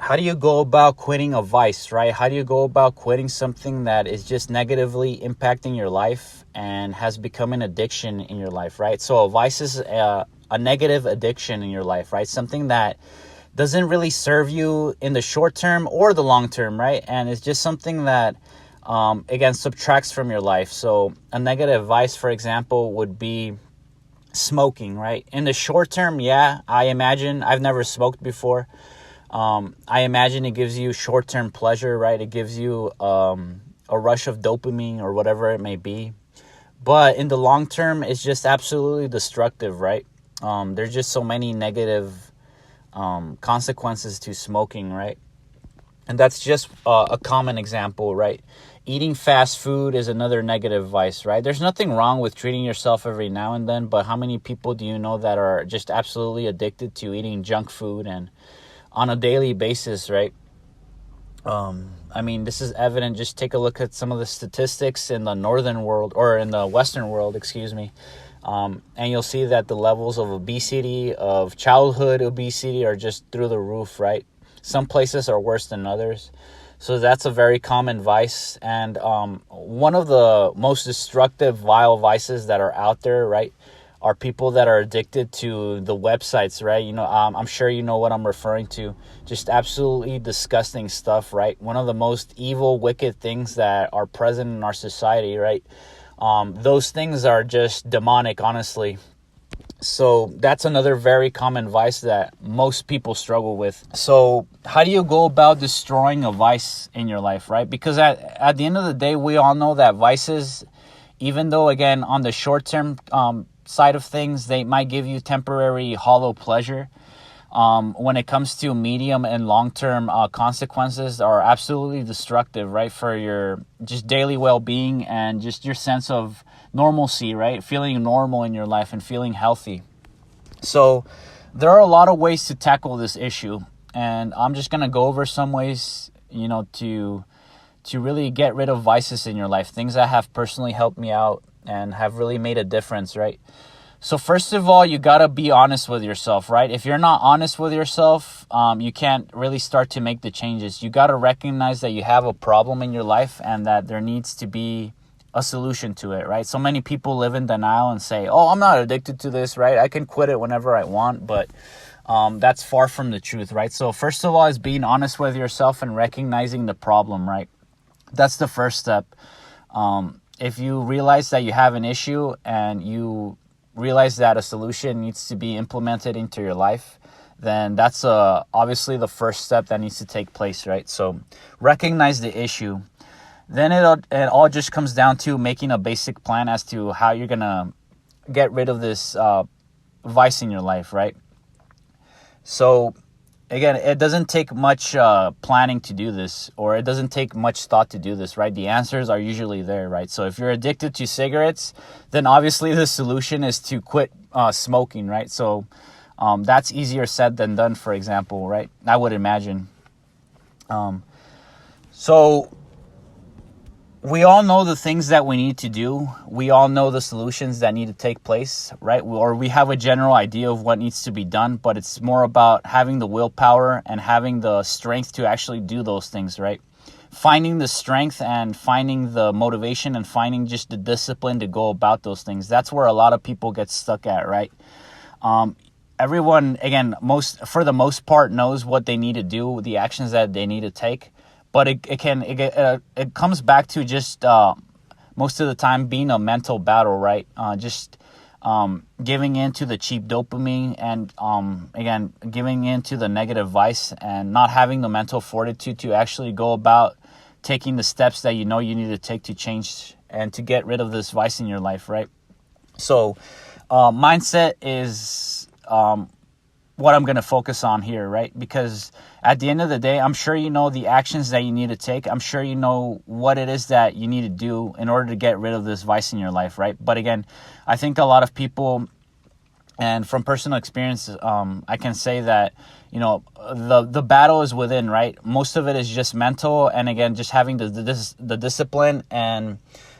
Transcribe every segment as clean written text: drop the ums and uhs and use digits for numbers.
how do you go about quitting a vice, right? How do you go about quitting something that is just negatively impacting your life and has become an addiction in your life, right? So a vice is a negative addiction in your life, right? Something that doesn't really serve you in the short term or the long term, right? And it's just something that, again, subtracts from your life. So a negative vice, for example, would be smoking, right? In the short term, yeah, I imagine, I've never smoked before. I imagine it gives you short-term pleasure, right? It gives you a rush of dopamine or whatever it may be. But in the long term, it's just absolutely destructive, right? There's just so many negative consequences to smoking, right? And that's just a common example, right? Eating fast food is another negative vice, right? There's nothing wrong with treating yourself every now and then, but how many people do you know that are just absolutely addicted to eating junk food and on a daily basis, right? I mean, this is evident. Just take a look at some of the statistics in the northern world, or in the Western world, excuse me. And you'll see that the levels of obesity, of childhood obesity, are just through the roof, right? Some places are worse than others. So that's a very common vice. And one of the most destructive, vile vices that are out there, right, are people that are addicted to the websites, right? You know, I'm sure you know what I'm referring to. Just absolutely disgusting stuff, right? One of the most evil, wicked things that are present in our society, right? Those things are just demonic, honestly. So that's another very common vice that most people struggle with. So how do you go about destroying a vice in your life, right? Because at the end of the day, we all know that vices, even though, again, on the short term side of things, they might give you temporary hollow pleasure. When it comes to medium and long-term consequences, are absolutely destructive, right? For your just daily well-being and just your sense of normalcy, right? Feeling normal in your life and feeling healthy. So there are a lot of ways to tackle this issue, and I'm just going to go over some ways, you know, to really get rid of vices in your life, things that have personally helped me out and have really made a difference, right? So first of all, you got to be honest with yourself, right? If you're not honest with yourself, you can't really start to make the changes. You got to recognize that you have a problem in your life and that there needs to be a solution to it, right? So many people live in denial and say, oh, I'm not addicted to this, right? I can quit it whenever I want, but that's far from the truth, right? So first of all is being honest with yourself and recognizing the problem, right? That's the first step. If you realize that you have an issue and you realize that a solution needs to be implemented into your life, then that's obviously the first step that needs to take place, right? So recognize the issue. Then it all just comes down to making a basic plan as to how you're going to get rid of this vice in your life, right? So again, it doesn't take much planning to do this, or it doesn't take much thought to do this, right? The answers are usually there, right? So if you're addicted to cigarettes, then obviously the solution is to quit smoking, right? So that's easier said than done, for example, right? I would imagine. So we all know the things that we need to do. We all know the solutions that need to take place, right? Or we have a general idea of what needs to be done, but it's more about having the willpower and having the strength to actually do those things, right? Finding the strength and finding the motivation and finding just the discipline to go about those things. That's where a lot of people get stuck at, right? Everyone, again, for the most part, knows what they need to do, the actions that they need to take. But it comes back to just most of the time being a mental battle, right? Just giving in to the cheap dopamine and, again, giving in to the negative vice and not having the mental fortitude to actually go about taking the steps that you know you need to take to change and to get rid of this vice in your life, right? So mindset is what I'm going to focus on here, right? Because at the end of the day, I'm sure you know the actions that you need to take. I'm sure you know what it is that you need to do in order to get rid of this vice in your life, right? But again, I think a lot of people, and from personal experience, I can say that, you know, the battle is within, right? Most of it is just mental, and again, just having the discipline and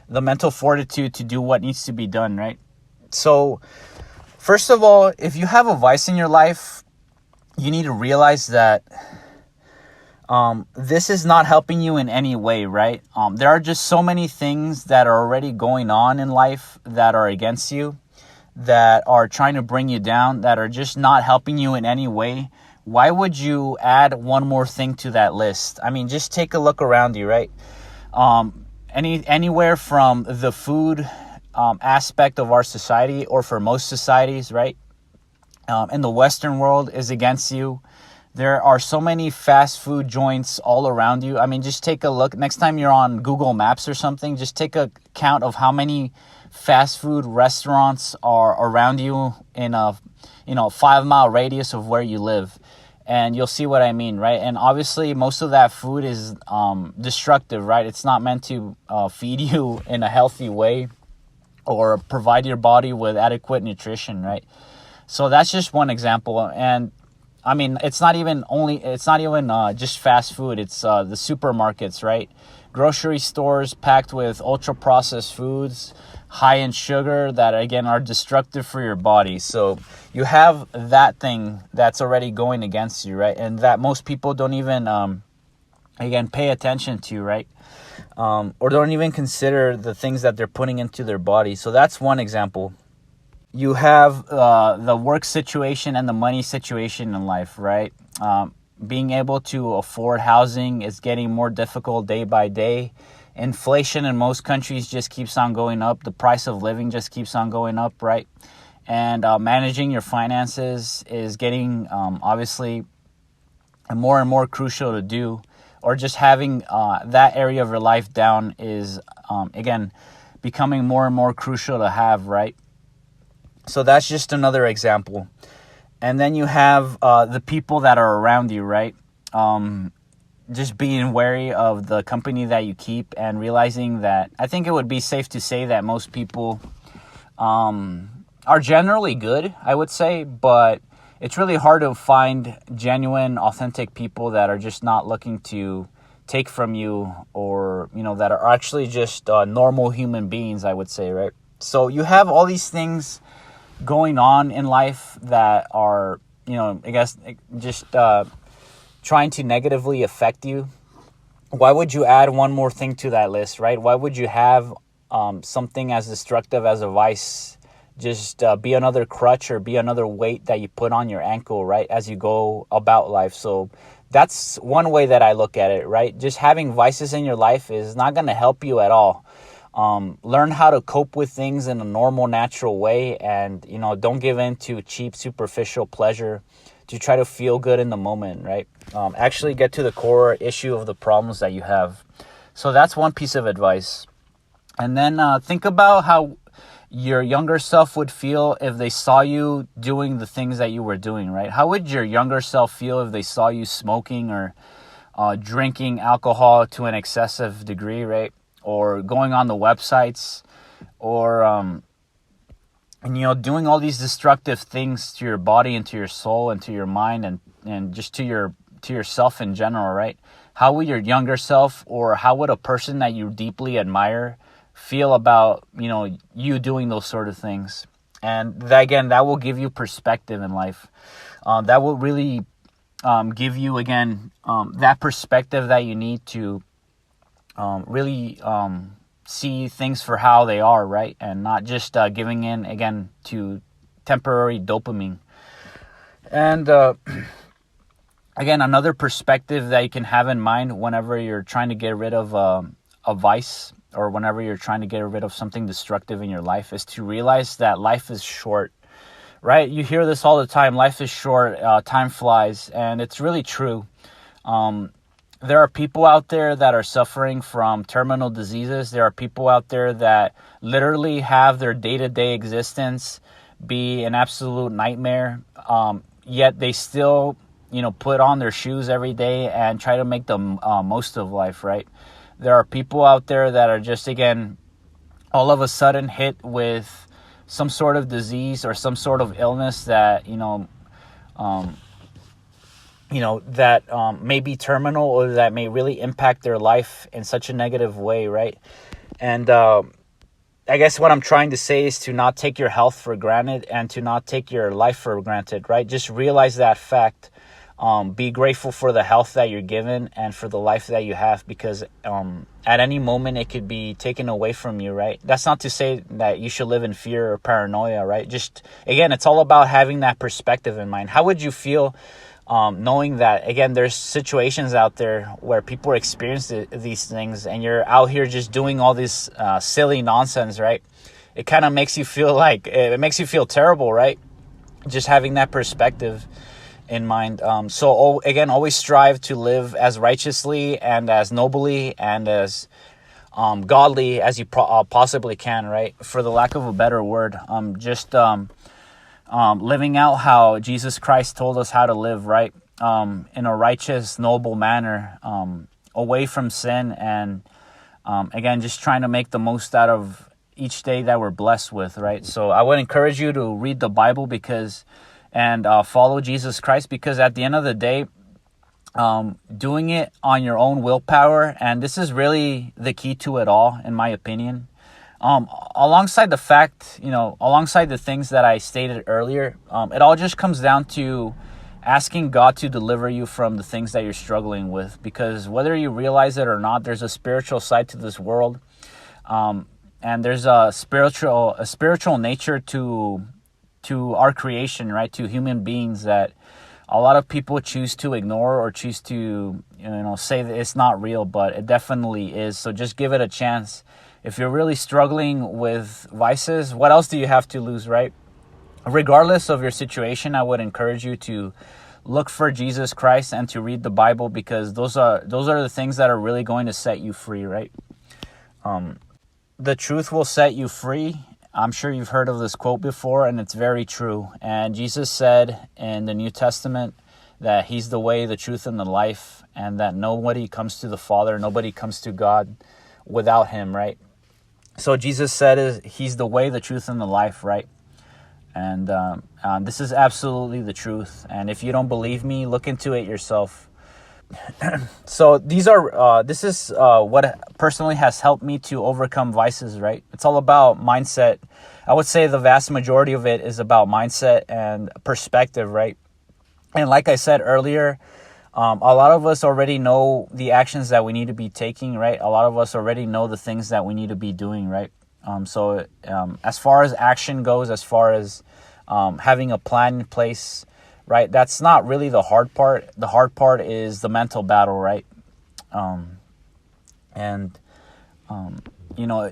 the mental fortitude to do what needs to be done, right? So first of all, if you have a vice in your life, you need to realize that this is not helping you in any way, right? There are just so many things that are already going on in life that are against you, that are trying to bring you down, that are just not helping you in any way. Why would you add one more thing to that list? I mean, just take a look around you, right? Anywhere from the food aspect of our society, or for most societies, right? In the Western world is against you. There are so many fast food joints all around you. I mean, just take a look. Next time you're on Google Maps or something, just take a count of how many fast food restaurants are around you in a 5-mile radius of where you live. And you'll see what I mean, right? And obviously, most of that food is destructive, right? It's not meant to feed you in a healthy way or provide your body with adequate nutrition, right? So that's just one example. And I mean, it's not even just fast food. It's the supermarkets, right? Grocery stores packed with ultra processed foods, high in sugar, that again are destructive for your body. So you have that thing that's already going against you, right? And that most people don't even pay attention to, right? Or don't even consider the things that they're putting into their body. So that's one example. You have the work situation and the money situation in life, right? Being able to afford housing is getting more difficult day by day. Inflation in most countries just keeps on going up. The price of living just keeps on going up, right? And managing your finances is getting obviously more and more crucial to do. Or just having that area of your life down is, again, becoming more and more crucial to have, right? So that's just another example. And then you have the people that are around you, right? Just being wary of the company that you keep, and realizing that I think it would be safe to say that most people are generally good, I would say, but it's really hard to find genuine, authentic people that are just not looking to take from you, or, that are actually just normal human beings, I would say, right? So you have all these things going on in life that are, I guess, just trying to negatively affect you. Why would you add one more thing to that list, right? Why would you have something as destructive as a vice just be another crutch, or be another weight that you put on your ankle, right, as you go about life? So that's one way that I look at it, right? Just having vices in your life is not going to help you at all. Learn how to cope with things in a normal, natural way, and, don't give in to cheap, superficial pleasure to try to feel good in the moment, right? Actually get to the core issue of the problems that you have. So that's one piece of advice. And then think about how your younger self would feel if they saw you doing the things that you were doing, right? How would your younger self feel if they saw you smoking or drinking alcohol to an excessive degree, right? Or going on the websites, or doing all these destructive things to your body and to your soul and to your mind, and just to yourself in general, right? How would your younger self, or how would a person that you deeply admire feel about you doing those sort of things? And that will give you perspective in life. That will really give you that perspective that you need to really see things for how they are, right? And not just giving in, again, to temporary dopamine. And again, another perspective that you can have in mind whenever you're trying to get rid of a vice, or whenever you're trying to get rid of something destructive in your life, is to realize that life is short, right? You hear this all the time. Life is short. Time flies. And it's really true. There are people out there that are suffering from terminal diseases. There are people out there that literally have their day-to-day existence be an absolute nightmare. Yet they still, put on their shoes every day and try to make the most of life, right? There are people out there that are just, again, all of a sudden hit with some sort of disease or some sort of illness that, that may be terminal, or that may really impact their life in such a negative way, right? And I guess what I'm trying to say is to not take your health for granted, and to not take your life for granted, right? Just realize that fact. Be grateful for the health that you're given and for the life that you have, because at any moment it could be taken away from you, right? That's not to say that you should live in fear or paranoia, right? Just, again, it's all about having that perspective in mind. How would you feel knowing that, again, there's situations out there where people experience these things, and you're out here just doing all this silly nonsense, right? It kind of makes you feel like, it makes you feel terrible, right? Just having that perspective in mind. So again, always strive to live as righteously and as nobly and as godly as you possibly can, right? For the lack of a better word, just living out how Jesus Christ told us how to live, right? In a righteous, noble manner, away from sin, and again, just trying to make the most out of each day that we're blessed with, right? So I would encourage you to read the Bible and follow Jesus Christ, because at the end of the day, doing it on your own willpower, and this is really the key to it all, in my opinion, alongside the things that I stated earlier, it all just comes down to asking God to deliver you from the things that you're struggling with, because whether you realize it or not, there's a spiritual side to this world, and there's a spiritual nature to our creation, right? To human beings that a lot of people choose to ignore or choose to, say that it's not real, but it definitely is. So just give it a chance. If you're really struggling with vices, what else do you have to lose, right? Regardless of your situation, I would encourage you to look for Jesus Christ and to read the Bible, because those are the things that are really going to set you free, right? The truth will set you free. I'm sure you've heard of this quote before, and it's very true. And Jesus said in the New Testament that he's the way, the truth, and the life, and that nobody comes to the Father, nobody comes to God without him, right? So Jesus said he's the way, the truth, and the life, right? And this is absolutely the truth. And if you don't believe me, look into it yourself. So this is what personally has helped me to overcome vices, right? It's all about mindset. I would say the vast majority of it is about mindset and perspective, right? And like I said earlier, a lot of us already know the actions that we need to be taking, right? A lot of us already know the things that we need to be doing, right? So as far as action goes, as far as having a plan in place, right, that's not really the hard part. The hard part is the mental battle, right?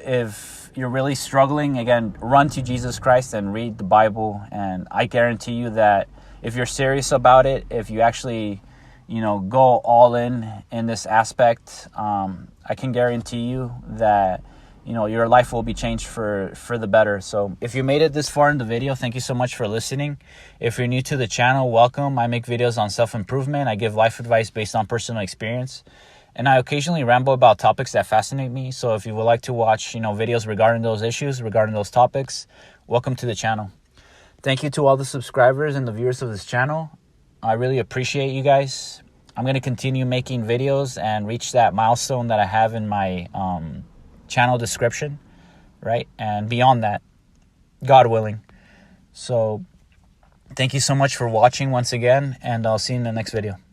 If you're really struggling, again, run to Jesus Christ and read the Bible. And I guarantee you that if you're serious about it, if you actually, go all in this aspect, I can guarantee you that, your life will be changed for the better. So if you made it this far in the video, thank you so much for listening. If you're new to the channel, welcome. I make videos on self-improvement. I give life advice based on personal experience. And I occasionally ramble about topics that fascinate me. So if you would like to watch, videos regarding those issues, regarding those topics, welcome to the channel. Thank you to all the subscribers and the viewers of this channel. I really appreciate you guys. I'm going to continue making videos and reach that milestone that I have in my channel description, right? And beyond that, God willing. So thank you so much for watching once again, and I'll see you in the next video.